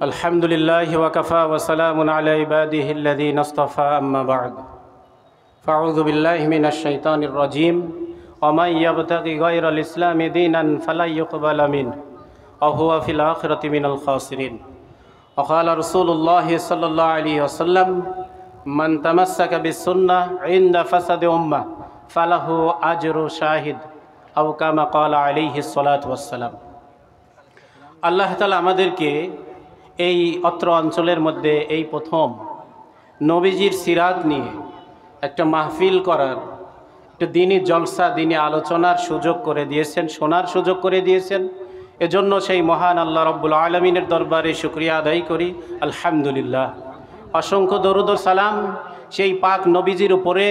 আলহামদুলিল্লাহি ওয়া কাফা ওয়া সালামুন আলা ইবাদিহিল্লাযীনা ইসতাফা আম্মা বা'দ ফাআউযু বিল্লাহি মিনাশ শাইতানির রাজীম ওয়া মান ইয়াবতাগি গায়রাল ইসলামি দীনান ফালা ইউকবালা মিনহু ওয়া হুয়া ফিল আখিরাতি মিনাল খাসিরিন ওয়া ক্বালা রাসূলুল্লাহি সাল্লাল্লাহু আলাইহি ওয়াসাল্লাম মান তামাসসাকা বিস-সুন্নাহ ইনদা ফাসাদি উম্মাহ ফালাহু আজরু শাহিদ আও কামা ক্বালা আলাইহিস সালাতু ওয়াস সালাম। আল্লাহ তাআলা আমাদেরকে এই অত্র অঞ্চলের মধ্যে এই প্রথম নবীজির সিরাত নিয়ে একটা মাহফিল করার, একটা দিনী জলসা, দিনী আলোচনার সুযোগ করে দিয়েছেন, শোনার সুযোগ করে দিয়েছেন। এজন্য সেই মহান আল্লাহ রব্বুল আলমিনের দরবারে শুকরিয়া আদায় করি, আলহামদুলিল্লাহ। অসংখ্য দরুদ ও সালাম সেই পাক নবীজির উপরে,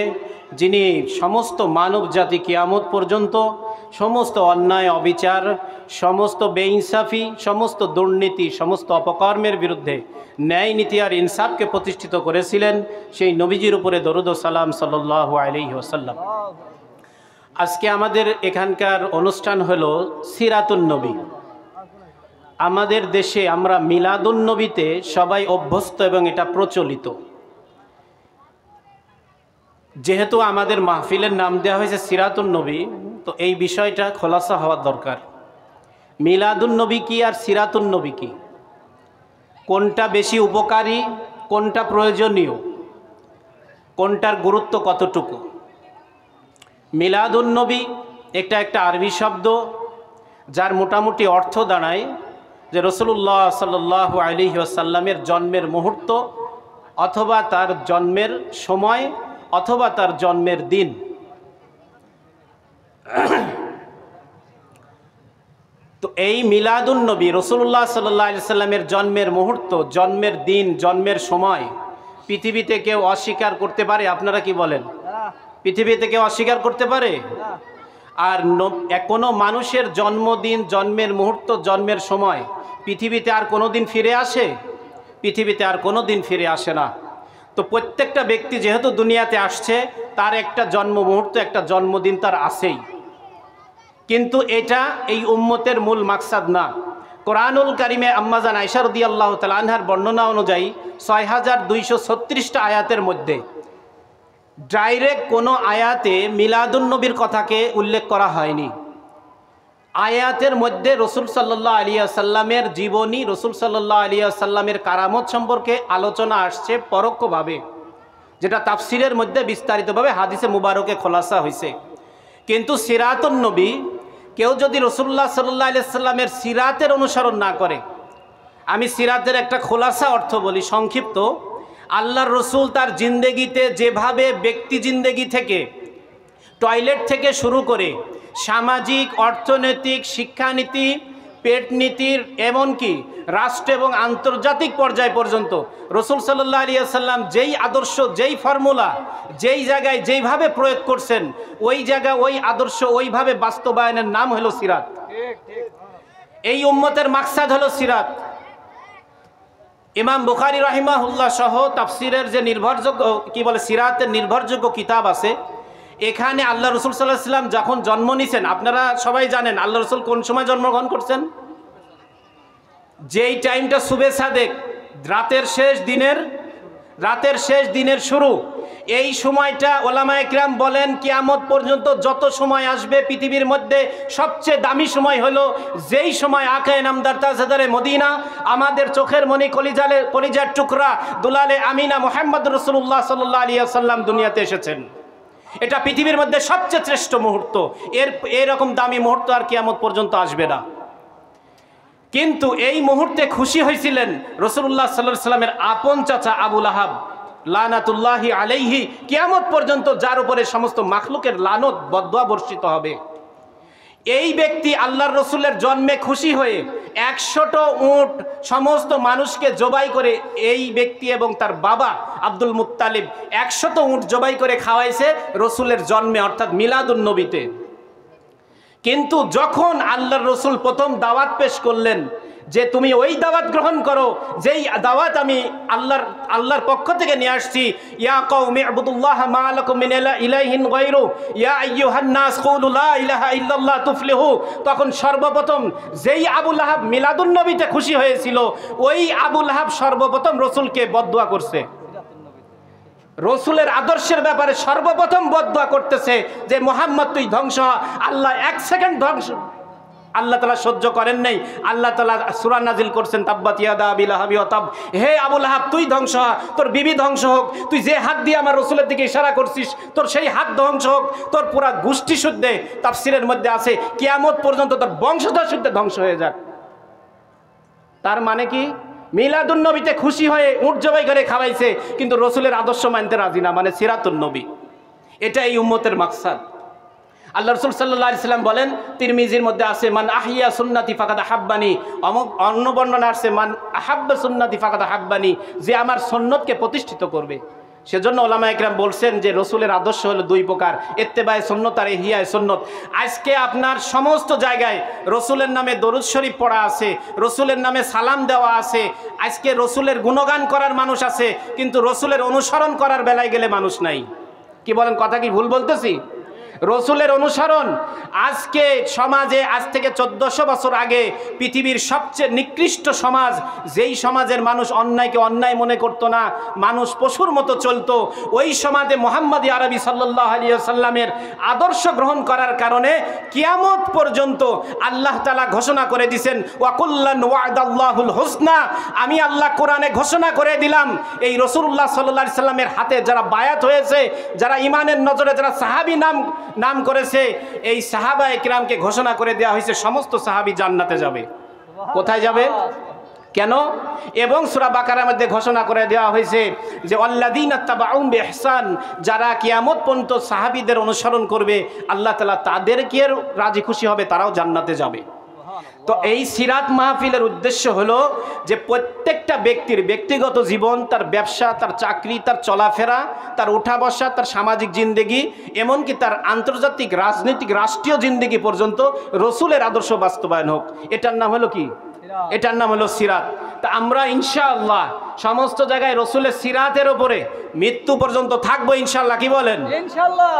যিনি সমস্ত মানব জাতি কিয়ামত পর্যন্ত সমস্ত অন্যায় অবিচার, সমস্ত বেইনসাফি, সমস্ত দুর্নীতি, সমস্ত অপকর্মের বিরুদ্ধে ন্যায় নীতি আর ইনসাফকে প্রতিষ্ঠিত করেছিলেন। সেই নবীজির উপরে দরুদ ও সালাম সাল্লাল্লাহু আলাইহি ওয়াসাল্লাম। আজকে আমাদের এখানকার অনুষ্ঠান হলো সিরাতুন নবী। আমাদের দেশে আমরা মিলাদুন নবীতে সবাই অভ্যস্ত এবং এটা প্রচলিত। যেহেতু আমাদের মাহফিলের নাম দেওয়া হয়েছে সিরাতুন নবী, তো এই বিষয়টা খোলাসা হওয়ার দরকার। মিলাদুন নবী কি আর সিরাতুন নবী কি, কোনটা বেশি উপকারী, কোনটা প্রয়োজনীয়, কোনটার গুরুত্ব কতটুকু। মিলাদুন নবী একটা আরবি শব্দ, যার মোটামুটি অর্থ দাঁড়ায় যে রাসূলুল্লাহ সাল্লাল্লাহু আলাইহি ওয়াসাল্লামের জন্মের মুহূর্ত, অথবা তার জন্মের সময়, অথবা তার জন্মের দিন। তো এই মিলাদুন নবী, রাসূলুল্লাহ সাল্লাল্লাহু আলাইহি ওয়াসাল্লামের জন্মের মুহূর্ত, জন্মের দিন, জন্মের সময় পৃথিবীতে কেউ অস্বীকার করতে পারে? আপনারা কি বলেন? পৃথিবীতে কেউ অস্বীকার করতে পারে? আর কোনো মানুষের জন্মদিন, জন্মের মুহূর্ত, জন্মের সময় পৃথিবীতে আর কোনো দিন ফিরে আসে? পৃথিবীতে আর কোনো দিন ফিরে আসে না। তো প্রত্যেকটা ব্যক্তি যেহেতু দুনিয়াতে আসছে, তার একটা জন্ম মুহূর্ত, একটা জন্মদিন তার আছেই। কিন্তু এটা এই উম্মতের মূল মাকসাদ না। কোরআনুল কারিমে আম্মাজান আয়েশা রাদিয়াল্লাহু তাআলা আনহার বর্ণনা অনুযায়ী ৬২৩৬টা আয়াতের মধ্যে ডাইরেক্ট কোনো আয়াতে মিলাদুন নবীর কথাকে উল্লেখ করা হয়নি। আয়াতের মধ্যে রসুল সাল্লাল্লাহু আলাইহি ওয়াসাল্লামের জীবনী, রসুল সাল্লাল্লাহু আলাইহি ওয়াসাল্লামের কারামত সম্পর্কে আলোচনা আসছে পরোক্ষভাবে, যেটা তাফসিরের মধ্যে বিস্তারিতভাবে হাদিসে মুবারকে খোলাসা হয়েছে। কিন্তু সিরাতুন নবী, কেউ যদি রাসূলুল্লাহ সাল্লাল্লাহু আলাইহি ওয়াসাল্লামের সিরাতের অনুসরণ না করে, আমি সিরাতের একটা খোলাসা অর্থ বলি সংক্ষিপ্ত। আল্লাহর রসুল তার জিন্দেগিতে যেভাবে ব্যক্তি জিন্দেগি থেকে, টয়লেট থেকে শুরু করে সামাজিক, অর্থনৈতিক, শিক্ষানীতি, পেট নীতির, এমনকি রাষ্ট্র এবং আন্তর্জাতিক পর্যায় পর্যন্ত রসুল সাল্লাল্লাহু আলাইহি ওয়াসাল্লাম যেই আদর্শ, যেই ফর্মুলা, যেই জায়গায় যেইভাবে প্রয়োগ করছেন, ওই জায়গায় ওই আদর্শ ওইভাবে বাস্তবায়নের নাম হলো সিরাত। এই উম্মতের মাকসাদ হলো সিরাত। ইমাম বুখারী রাহিমাহুল্লাহ সহ তাফসিরের যে নির্ভরযোগ্য, কি বলে, সিরাতের নির্ভরযোগ্য কিতাব আছে, এখানে আল্লাহ রসুল সাল্লাল্লাহু আলাইহি ওয়াসাল্লাম যখন জন্ম নিয়েছেন, আপনারা সবাই জানেন আল্লাহ রসুল কোন সময় জন্মগ্রহণ করছেন? যেই টাইমটা সুবে সাদেক, রাতের শেষ দিনের শুরু। এই সময়টা ওলামায়ে কিরাম বলেন কিয়ামত পর্যন্ত যত সময় আসবে পৃথিবীর মধ্যে সবচেয়ে দামি সময় হলো যেই সময় আকায়ে নামদার তাজদারে মদিনা, আমাদের চোখের মনি, কলিজার টুকরা, দুলালে আমিনা মুহাম্মদ রাসূলুল্লাহ সাল্লাল্লাহু আলাইহি ওয়াসাল্লাম দুনিয়াতে এসেছেন। এটা পৃথিবীর মধ্যে সবচেয়ে শ্রেষ্ঠ মুহূর্ত। এরকম দামি মুহূর্ত আর কিয়ামত পর্যন্ত আসবে না। কিন্তু এই মুহূর্তে খুশি হয়েছিলেন রাসূলুল্লাহ সাল্লাল্লাহু আলাইহি ওয়াসাল্লামের আপন চাচা আবু লাহাব, লানাতুল্লাহি আলাইহি, কিয়ামত পর্যন্ত যার উপরে সমস্ত মাখলুকের লানত, বদদুয়া বর্ষিত হবে। এই ব্যক্তি আল্লাহর রসুলের জন্মে খুশি হয়ে ১০০টা উট সমস্ত মানুষকে জবাই করে, এই ব্যক্তি এবং তার বাবা আব্দুল মুত্তালিব ১০০টা উট জবাই করে খাওয়াইছে রসুলের জন্মে, অর্থাৎ মিলাদুন নবীতে। কিন্তু যখন আল্লাহর রসুল প্রথম দাওয়াত পেশ করলেন যে তুমি ওই দাওয়াত গ্রহণ করো যেই দাওয়াত আমি আল্লাহর পক্ষ থেকে নিয়ে আসছি, ইয়া কওমি ইবুদুল্লাহ মা লাকুম মিন ইলাহিন গায়রু ইয়া আইয়ুহান নাস কুলু লা ইলাহা ইল্লাল্লাহ তুফলিহু, তখন সর্বপ্রথম যেই আবু লাহাব মিলাদুন নবীতে খুশি হয়েছিল ওই আবু লাহাব সর্বপ্রথম রসুলকে বদদুয়া করছে। রসুলের আদর্শের ব্যাপারে সর্বপ্রথম বদদুয়া করতেছে যে মুহাম্মদ তুই ধ্বংস হ। আল্লাহ 1 সেকেন্ড ধ্বংস আল্লাহ তাআলা সহ্য করেন নাই। আল্লাহ তাআলা সূরা নাজিল করছেন তাব্বাত ইয়াদা আবি লাহাবি ওয়া তাব, হে আবু লাহাব তুই ধ্বংস হ, তোর বিবি ধ্বংস হোক, তুই যে হাত দিয়ে আমার রসুলের দিকে ইশারা করছিস তোর সেই হাত ধ্বংস হোক, তোর পুরা গোষ্ঠী শুদ্ধে, তাফসীরের মধ্যে আছে কিয়ামত পর্যন্ত তোর বংশধর শুদ্ধে ধ্বংস হয়ে যাক। তার মানে কি? মিলাদুন নবীতে খুশি হয়ে উট জবাই করে খাওয়াইছে, কিন্তু রসুলের আদর্শ মানতে রাজি না, মানে সিরাতুন নবী। এটা এই উম্মতের মাকসাদ। আল্লাহ রসুল সাল্লাল্লাহু আলাইহি সাল্লাম বলেন, তিরমিজির মধ্যে আছে মান আহিয়া সুন্নতি ফাকাদ আহাব্বানি, অন্য বর্ণনা আছে মান আহাব্বা সুন্নতি ফাকাদ আহাব্বানি, যে আমার সুন্নতকে প্রতিষ্ঠিত করবে। সেজন্য ওলামা একরাম বলছেন যে রসুলের আদর্শ হলো 2 প্রকার, ইত্তেবায়ে সুন্নত আর ইহইয়ায়ে সুন্নত। আজকে আপনার সমস্ত জায়গায় রসুলের নামে দরুদ শরীফ পড়া আছে, রসুলের নামে সালাম দেওয়া আছে, আজকে রসুলের গুণগান করার মানুষ আছে, কিন্তু রসুলের অনুসরণ করার বেলায় গেলে মানুষ নাই। কি বলেন, কথা কি ভুল বলতেছি? রসুলের অনুসরণ আজকে সমাজে, আজ থেকে 1400 বছর আগে পৃথিবীর সবচেয়ে নিকৃষ্ট সমাজ, যেই সমাজের মানুষ অন্যায়কে অন্যায় মনে করতো না, মানুষ পশুর মতো চলতো, ওই সমাজে মুহাম্মদ আরবি সাল্লাল্লাহু আলাইহি ওয়াসাল্লামের আদর্শ গ্রহণ করার কারণে কিয়ামত পর্যন্ত আল্লাহ তাআলা ঘোষণা করে দিয়েছেন ওয়াকুল্লান ওয়াদাল্লাহুল হুসনা, আমি আল্লাহ কোরআনে ঘোষণা করে দিলাম এই রাসূলুল্লাহ সাল্লাল্লাহু আলাইহি সাল্লামের হাতে যারা বায়াত হয়েছে, যারা ইমানের নজরে যারা সাহাবী নাম করেছে, এই সাহাবা একরামকে ঘোষণা করে দেওয়া হয়েছে সমস্ত সাহাবী জান্নাতে যাবে। কোথায় যাবে? কেন? এবং সূরা বাকারার মধ্যে ঘোষণা করে দেওয়া হয়েছে যে আল্লাযীনা তাবাউম বিইহসান, যারা কিয়ামত পর্যন্ত সাহাবীদের অনুসরণ করবে আল্লাহ তাআলা তাদেরকে রাজি খুশি হবে, তারাও জান্নাতে যাবে। তো এই সিরাত মাহফিলের উদ্দেশ্য হলো যে প্রত্যেকটা ব্যক্তির ব্যক্তিগত জীবন, তার ব্যবসা, তার চাকরি, তার চলাফেরা, তার উঠা বসা, তার সামাজিক জিন্দেগি, এমনকি তার আন্তর্জাতিক রাজনৈতিক রাষ্ট্রীয় জিন্দেগি পর্যন্ত রসুলের আদর্শ বাস্তবায়ন হোক। এটার নাম হলো কি? এটার নাম হলো সিরাত। তা আমরা ইনশাআল্লাহ সমস্ত জায়গায় রসুলের সিরাতের ওপরে মৃত্যু পর্যন্ত থাকবো ইনশাআল্লাহ। কি বলেন? ইনশাআল্লাহ।